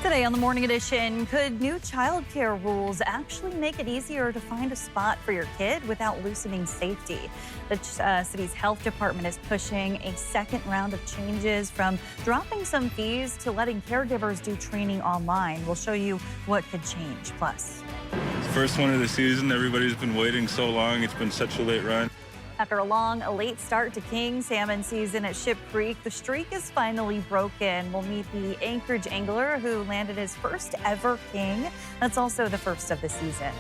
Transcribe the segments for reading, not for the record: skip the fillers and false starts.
Today on the Morning Edition, could new childcare rules actually make it easier to find a spot for your kid without loosening safety? The city's health department is pushing a second round of changes, from dropping some fees to letting caregivers do training online. We'll show you what could change. Plus, first one of the season, everybody's been waiting so long. It's been such a late run. after a late start to King Salmon season at Ship Creek, the streak is finally broken. We'll meet the Anchorage angler who landed his first ever king. That's also the first of the season.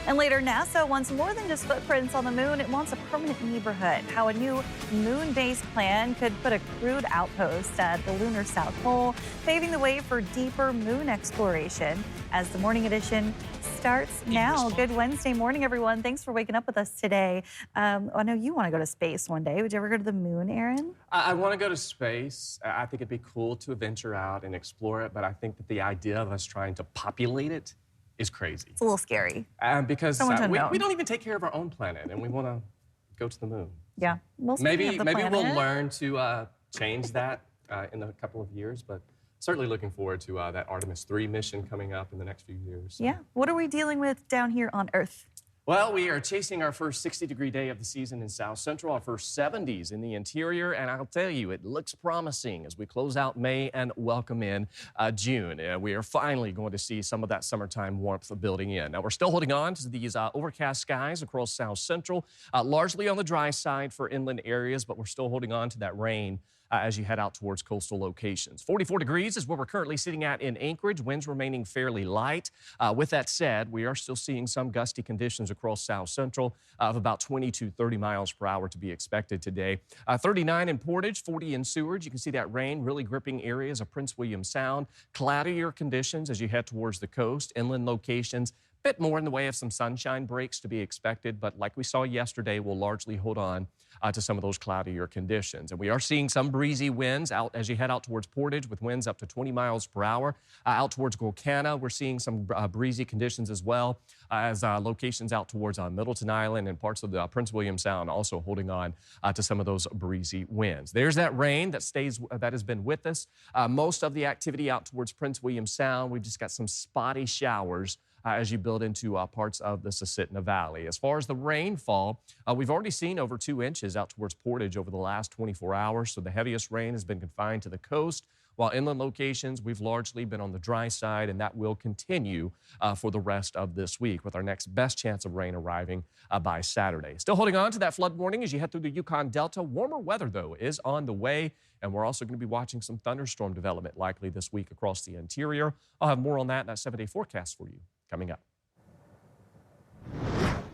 And later, NASA wants more than just footprints on the moon. It wants a permanent neighborhood. How a new moon-based plan could put a crewed outpost at the lunar South Pole, paving the way for deeper moon exploration. As the Morning Edition starts now. Good Wednesday morning, everyone. Thanks for waking up with us today. I know you want to go to space one day. Would you ever go to the moon, Aaron? I want to go to space. I think it'd be cool to venture out and explore it, but I think that the idea of us trying to populate it is crazy. It's a little scary. Because we don't even take care of our own planet, and we want to go to the moon. Yeah. Well, maybe we'll learn to change that in a couple of years, but certainly looking forward to that Artemis 3 mission coming up in the next few years. Yeah. What are we dealing with down here on Earth? Well, we are chasing our first 60-degree day of the season in South Central, our first 70s in the interior, and I'll tell you, it looks promising as we close out May and welcome in June. We are finally going to see some of that summertime warmth building in. Now, we're still holding on to these overcast skies across South Central, largely on the dry side for inland areas, but we're still holding on to that rain as you head out towards coastal locations. 44 degrees is where we're currently sitting at in Anchorage, winds remaining fairly light. With that said, we are still seeing some gusty conditions across South Central of about 20 to 30 miles per hour to be expected today. 39 in Portage, 40 in Seward. You can see that rain really gripping areas of Prince William Sound. Cloudier conditions as you head towards the coast, inland locations. Bit more in the way of some sunshine breaks to be expected, but like we saw yesterday, we'll largely hold on to some of those cloudier conditions. And we are seeing some breezy winds out as you head out towards Portage with winds up to 20 miles per hour. Out towards Golcana, we're seeing some breezy conditions as well as locations out towards Middleton Island and parts of the Prince William Sound also holding on to some of those breezy winds. There's that rain that has been with us. Most of the activity out towards Prince William Sound, we've just got some spotty showers as you build into parts of the Susitna Valley. As far as the rainfall, we've already seen over 2 inches out towards Portage over the last 24 hours, so the heaviest rain has been confined to the coast, while inland locations, we've largely been on the dry side, and that will continue for the rest of this week, with our next best chance of rain arriving by Saturday. Still holding on to that flood warning as you head through the Yukon Delta. Warmer weather, though, is on the way, and we're also going to be watching some thunderstorm development likely this week across the interior. I'll have more on that in that 7-day forecast for you coming up.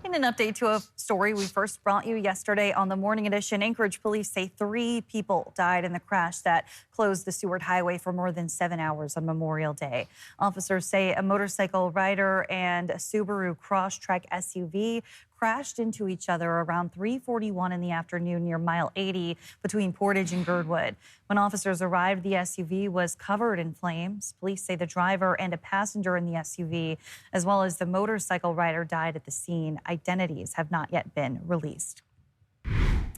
In an update to a story we first brought you yesterday on the Morning Edition, Anchorage police say 3 people died in the crash that closed the Seward Highway for more than 7 hours on Memorial Day. Officers say a motorcycle rider and a Subaru Crosstrek SUV crashed into each other around 3:41 in the afternoon near mile 80 between Portage and Girdwood. When officers arrived, the SUV was covered in flames. Police say the driver and a passenger in the SUV, as well as the motorcycle rider, died at the scene. Identities have not yet been released.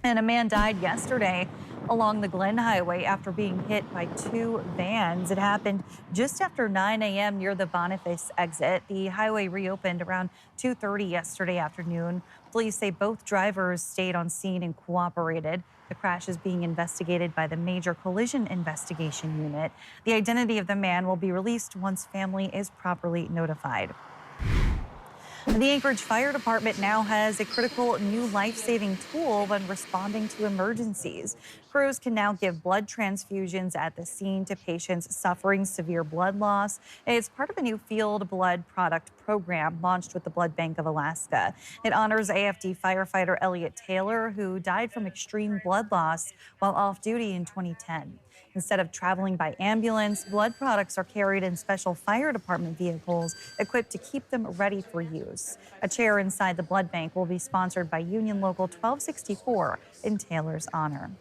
And a man died yesterday along the Glen Highway after being hit by 2 vans. It happened just after 9 a.m. near the Boniface exit. The highway reopened around 2:30 yesterday afternoon. Police say both drivers stayed on scene and cooperated. The crash is being investigated by the Major Collision Investigation Unit. The identity of the man will be released once family is properly notified. The Anchorage Fire Department now has a critical new life-saving tool when responding to emergencies. Crews can now give blood transfusions at the scene to patients suffering severe blood loss. It's part of a new field blood product program launched with the Blood Bank of Alaska. It honors AFD firefighter Elliot Taylor, who died from extreme blood loss while off duty in 2010. Instead of traveling by ambulance, blood products are carried in special fire department vehicles equipped to keep them ready for use. A chair inside the blood bank will be sponsored by Union Local 1264 in Taylor's honor.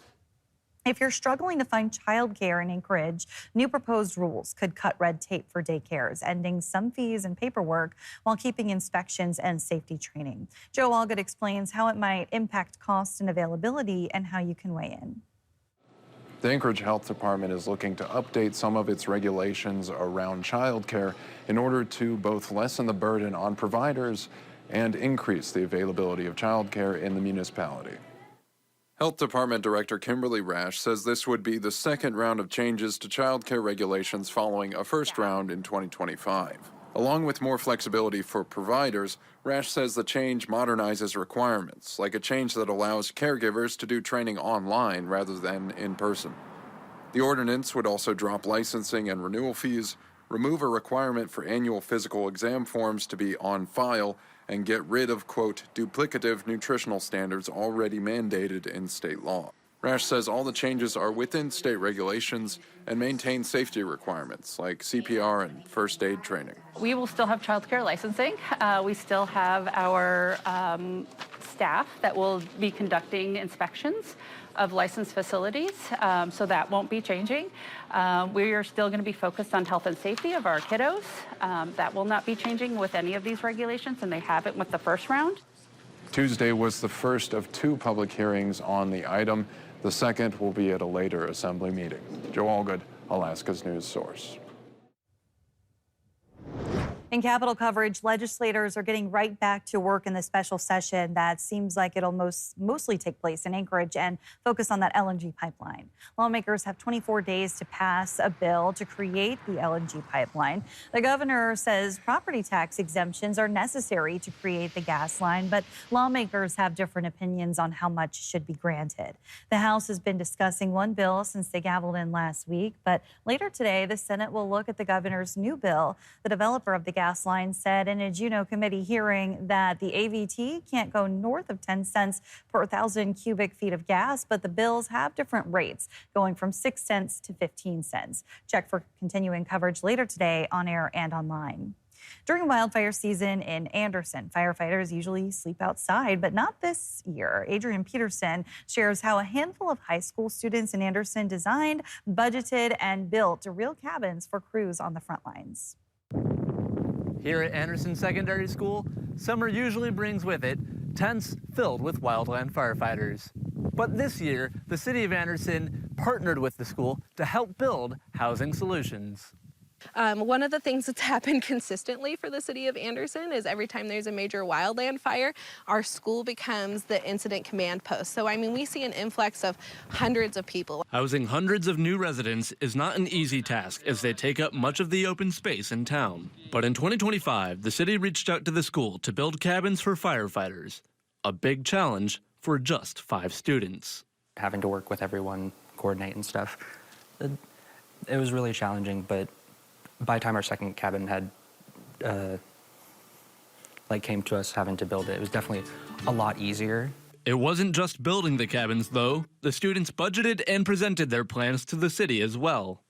If you're struggling to find childcare in Anchorage, new proposed rules could cut red tape for daycares, ending some fees and paperwork while keeping inspections and safety training. Joe Allgood explains how it might impact cost and availability and how you can weigh in. The Anchorage Health Department is looking to update some of its regulations around childcare in order to both lessen the burden on providers and increase the availability of childcare in the municipality. Health Department Director Kimberly Rash says this would be the second round of changes to childcare regulations following a first round in 2025. Along with more flexibility for providers, Rash says the change modernizes requirements, like a change that allows caregivers to do training online rather than in person. The ordinance would also drop licensing and renewal fees, remove a requirement for annual physical exam forms to be on file, and get rid of, quote, duplicative nutritional standards already mandated in state law. Rash says all the changes are within state regulations and maintain safety requirements like CPR and first aid training. We will still have childcare licensing. We still have our staff that will be conducting inspections of licensed facilities, so that won't be changing. We are still going to be focused on health and safety of our kiddos. That will not be changing with any of these regulations, and they haven't with the first round. Tuesday was the first of 2 public hearings on the item. The second will be at a later assembly meeting. Joe Allgood, Alaska's news source. In Capitol coverage, legislators are getting right back to work in the special session that seems like it'll mostly take place in Anchorage and focus on that LNG pipeline. Lawmakers have 24 days to pass a bill to create the LNG pipeline. The governor says property tax exemptions are necessary to create the gas line, but lawmakers have different opinions on how much should be granted. The House has been discussing one bill since they gavelled in last week, but later today, the Senate will look at the governor's new bill. The developer of the gas line said in a Juneau committee hearing that the AVT can't go north of 10 cents per 1,000 cubic feet of gas, but the bills have different rates, going from 6 cents to 15 cents. Check for continuing coverage later today on air and online. During wildfire season in Anderson, firefighters usually sleep outside, but not this year. Adrian Peterson shares how a handful of high school students in Anderson designed, budgeted, and built real cabins for crews on the front lines. Here at Anderson Secondary School, summer usually brings with it tents filled with wildland firefighters. But this year, the city of Anderson partnered with the school to help build housing solutions. One of the things that's happened consistently for the city of Anderson is every time there's a major wildland fire, our school becomes the incident command post. So, I mean, we see an influx of hundreds of people. Housing hundreds of new residents is not an easy task as they take up much of the open space in town. But in 2025, the city reached out to the school to build cabins for firefighters, a big challenge for just 5 students. Having to work with everyone, coordinate and stuff, it was really challenging, but by the time our second cabin had came to us having to build it, it was definitely a lot easier. It wasn't just building the cabins, though. The students budgeted and presented their plans to the city as well.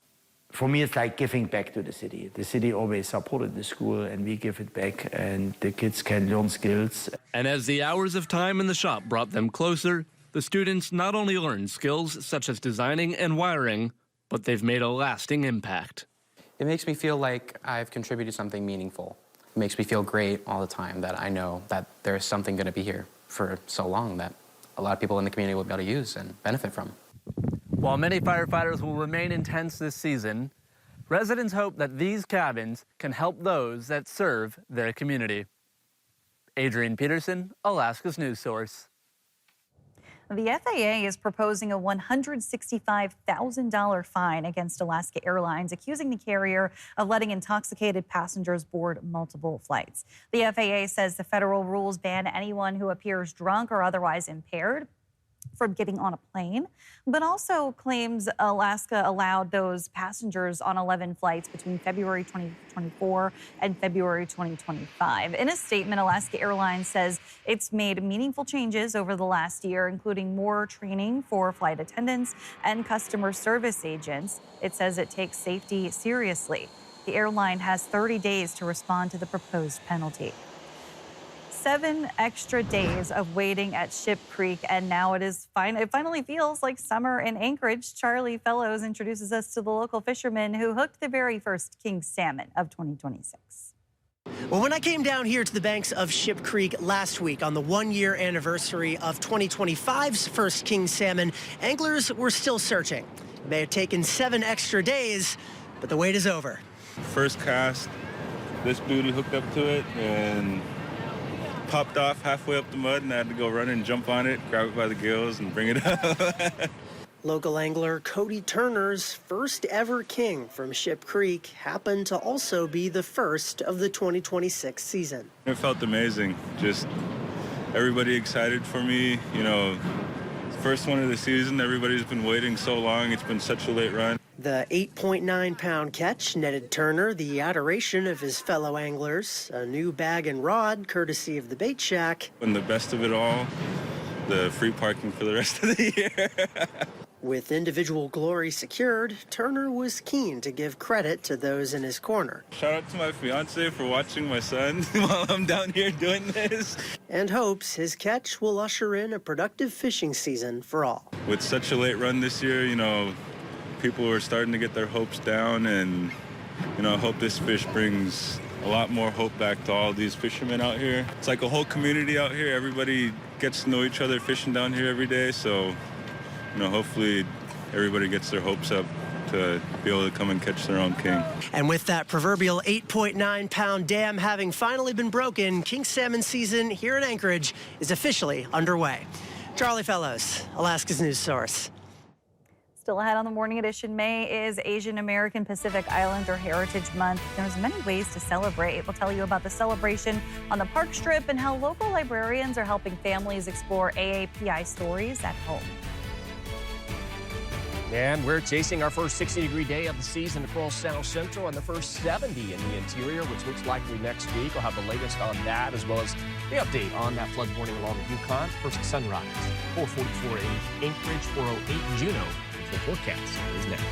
For me, it's like giving back to the city. The city always supported the school, and we give it back, and the kids can learn skills. And as the hours of time in the shop brought them closer, the students not only learned skills such as designing and wiring, but they've made a lasting impact. It makes me feel like I've contributed something meaningful. It makes me feel great all the time that I know that there's something going to be here for so long that a lot of people in the community will be able to use and benefit from. While many firefighters will remain in tents this season, residents hope that these cabins can help those that serve their community. Adrian Peterson, Alaska's news source. The FAA is proposing a $165,000 fine against Alaska Airlines, accusing the carrier of letting intoxicated passengers board multiple flights. The FAA says the federal rules ban anyone who appears drunk or otherwise impaired from getting on a plane, but also claims Alaska allowed those passengers on 11 flights between February 2024 and February 2025. In a statement, Alaska Airlines says it's made meaningful changes over the last year, including more training for flight attendants and customer service agents. It says it takes safety seriously. The airline has 30 days to respond to the proposed penalty. 7 extra days of waiting at Ship Creek, and now it finally feels like summer in Anchorage. Charlie Fellows introduces us to the local fishermen who hooked the very first King Salmon of 2026. Well, when I came down here to the banks of Ship Creek last week on the 1-year anniversary of 2025's first King Salmon, anglers were still searching. It may have taken 7 extra days, but the wait is over. First cast, this beauty hooked up to it and popped off halfway up the mud, and I had to go run and jump on it, grab it by the gills, and bring it up. Local angler Cody Turner's first ever king from Ship Creek happened to also be the first of the 2026 season. It felt amazing. Just everybody excited for me. You know, first one of the season. Everybody's been waiting so long. It's been such a late run. The 8.9-pound catch netted Turner the adoration of his fellow anglers, a new bag and rod courtesy of the Bait Shack. And the best of it all, the free parking for the rest of the year. With individual glory secured, Turner was keen to give credit to those in his corner. Shout out to my fiance for watching my son while I'm down here doing this. And hopes his catch will usher in a productive fishing season for all. With such a late run this year, you know, people are starting to get their hopes down, and, you know, I hope this fish brings a lot more hope back to all these fishermen out here. It's like a whole community out here. Everybody gets to know each other fishing down here every day, so, you know, hopefully everybody gets their hopes up to be able to come and catch their own king. And with that proverbial 8.9-pound dam having finally been broken, King Salmon season here in Anchorage is officially underway. Charlie Fellows, Alaska's news source. Still ahead on the Morning Edition, May is Asian American Pacific Islander Heritage Month. There's many ways to celebrate. We'll tell you about the celebration on the park strip and how local librarians are helping families explore AAPI stories at home. And we're chasing our first 60-degree day of the season across South Central and the first 70 in the interior, which looks likely next week. We'll have the latest on that, as well as the update on that flood warning along the Yukon. First sunrise, 4:44 in Anchorage, 4:08 in Juneau. The forecast is next.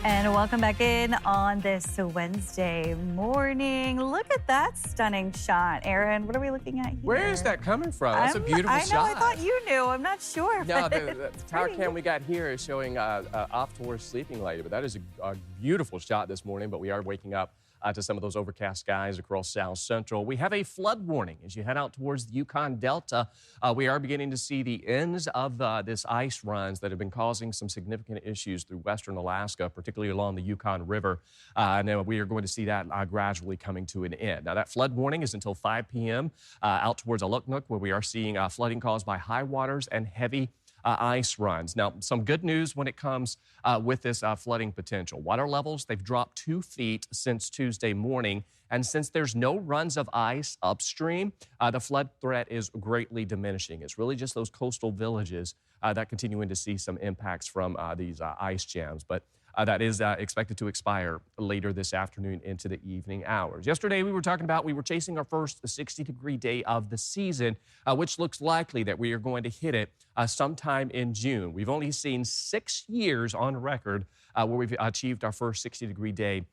And welcome back in on this Wednesday morning. Look at that stunning shot. Aaron, what are we looking at here? Where is that coming from? That's a beautiful shot. I know, I thought you knew. I'm not sure. No, the tower cam we got here is showing off towards Sleeping Lady, but that is a beautiful shot this morning, but we are waking up to some of those overcast skies across South Central. We have a flood warning as you head out towards the Yukon Delta. We are beginning to see the ends of this ice runs that have been causing some significant issues through western Alaska, particularly along the Yukon River. And we are going to see that gradually coming to an end. Now, that flood warning is until 5 p.m. Out towards Aluknuk, where we are seeing flooding caused by high waters and heavy ice runs. Now, some good news when it comes with this flooding potential. Water levels, they've dropped 2 feet since Tuesday morning. And since there's no runs of ice upstream, the flood threat is greatly diminishing. It's really just those coastal villages that continuing to see some impacts from these ice jams. But that is expected to expire later this afternoon into the evening hours. Yesterday, we were talking about we were chasing our first 60-degree day of the season, which looks likely that we are going to hit it sometime in June. We've only seen 6 years on record where we've achieved our first 60-degree day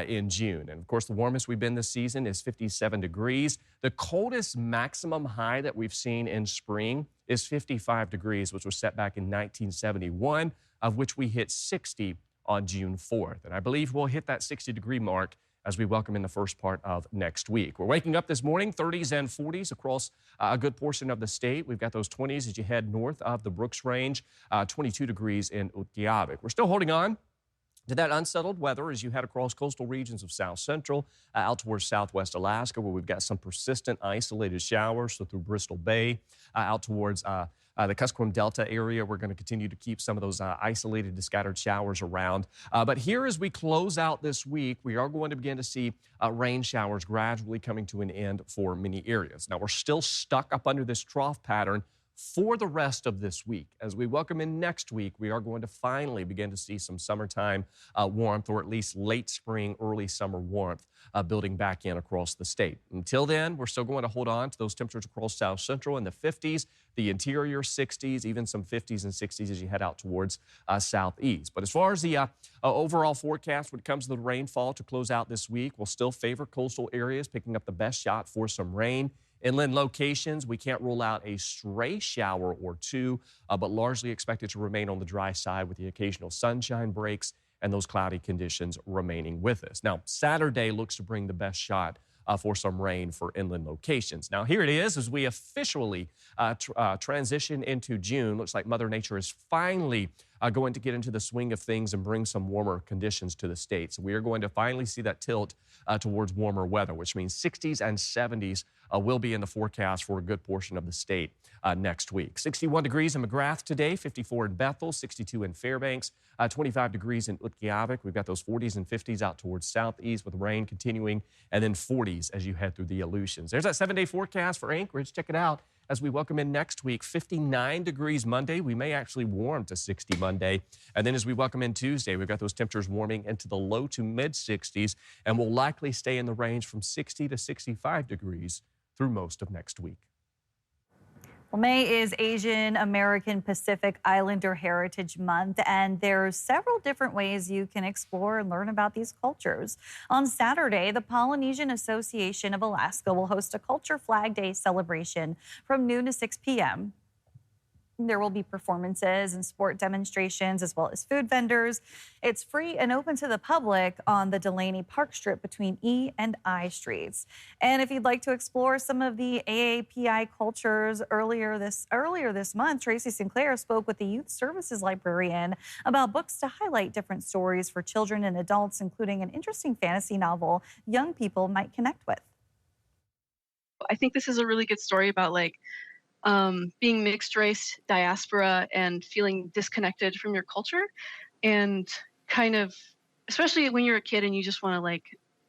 in June. And of course, the warmest we've been this season is 57 degrees. The coldest maximum high that we've seen in spring is 55 degrees, which was set back in 1971, of which we hit 60 on June 4th. And I believe we'll hit that 60-degree mark as we welcome in the first part of next week. We're waking up this morning, 30s and 40s across a good portion of the state. We've got those 20s as you head north of the Brooks Range, 22 degrees in Utqiagvik. We're still holding on to that unsettled weather as you head across coastal regions of South Central, out towards southwest Alaska, where we've got some persistent isolated showers, so through Bristol Bay, out towards the Kuskokwim Delta area. We're going to continue to keep some of those isolated to scattered showers around. But here as we close out this week, we are going to begin to see rain showers gradually coming to an end for many areas. Now, we're still stuck up under this trough pattern for the rest of this week. As we welcome in next week, we are going to finally begin to see some summertime warmth, or at least late spring, early summer warmth building back in across the state. Until then, we're still going to hold on to those temperatures across South Central in the 50s, the interior 60s, even some 50s and 60s as you head out towards southeast. But as far as the overall forecast when it comes to the rainfall to close out this week, we'll still favor coastal areas picking up the best shot for some rain. Inland locations, we can't rule out a stray shower or two, but largely expected to remain on the dry side with the occasional sunshine breaks and those cloudy conditions remaining with us. Now, Saturday looks to bring the best shot for some rain for inland locations. Now, here it is as we officially transition into June. Looks like Mother Nature is finally going to get into the swing of things and bring some warmer conditions to the state. So we are going to finally see that tilt towards warmer weather, which means 60s and 70s will be in the forecast for a good portion of the state next week. 61 degrees in McGrath today, 54 in Bethel, 62 in Fairbanks, 25 degrees in Utqiagvik. We've got those 40s and 50s out towards southeast with rain continuing, and then 40s as you head through the Aleutians. There's that 7-day forecast for Anchorage. Check it out as we welcome in next week. 59 degrees Monday. We may actually warm to 60 Monday. And then as we welcome in Tuesday, we've got those temperatures warming into the low to mid 60s and will likely stay in the range from 60 to 65 degrees through most of next week. Well, May is Asian American Pacific Islander Heritage Month, and there's several different ways you can explore and learn about these cultures. On Saturday, the Polynesian Association of Alaska will host a Culture Flag Day celebration from noon to 6 p.m. There will be performances and sport demonstrations as well as food vendors. It's free and open to the public on the Delaney Park Strip between E and I streets. And if you'd like to explore some of the AAPI cultures earlier this month, Tracy Sinclair spoke with the Youth Services Librarian about books to highlight different stories for children and adults, including an interesting fantasy novel young people might connect with. I think this is a really good story about being mixed race, diaspora, and feeling disconnected from your culture, and kind of, especially when you're a kid and you just want to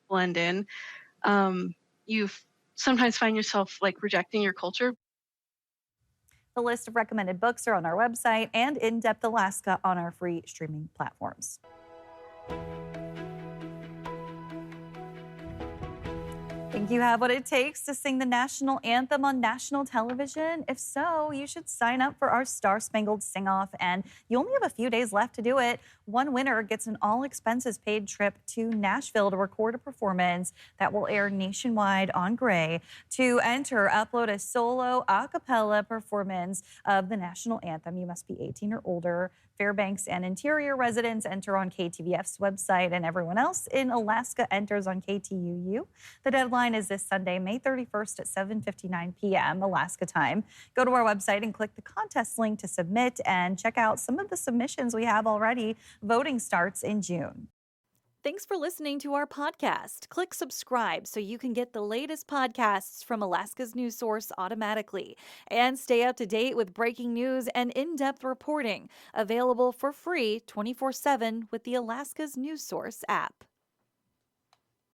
blend in, you sometimes find yourself rejecting your culture. The list of recommended books are on our website and In Depth Alaska on our free streaming platforms. Think you have what it takes to sing the national anthem on national television? If so, you should sign up for our Star Spangled Sing-Off, and you only have a few days left to do it. One winner gets an all-expenses-paid trip to Nashville to record a performance that will air nationwide on Gray. To enter, upload a solo a cappella performance of the national anthem. You must be 18 or older. Fairbanks and interior residents enter on KTVF's website, and everyone else in Alaska enters on KTUU. The deadline is this Sunday, May 31st at 7:59 p.m. Alaska time. Go to our website and click the contest link to submit and check out some of the submissions we have already. Voting starts in June. Thanks for listening to our podcast. Click subscribe so you can get the latest podcasts from Alaska's news source automatically. And stay up to date with breaking news and in-depth reporting. Available for free 24/7 with the Alaska's news source app.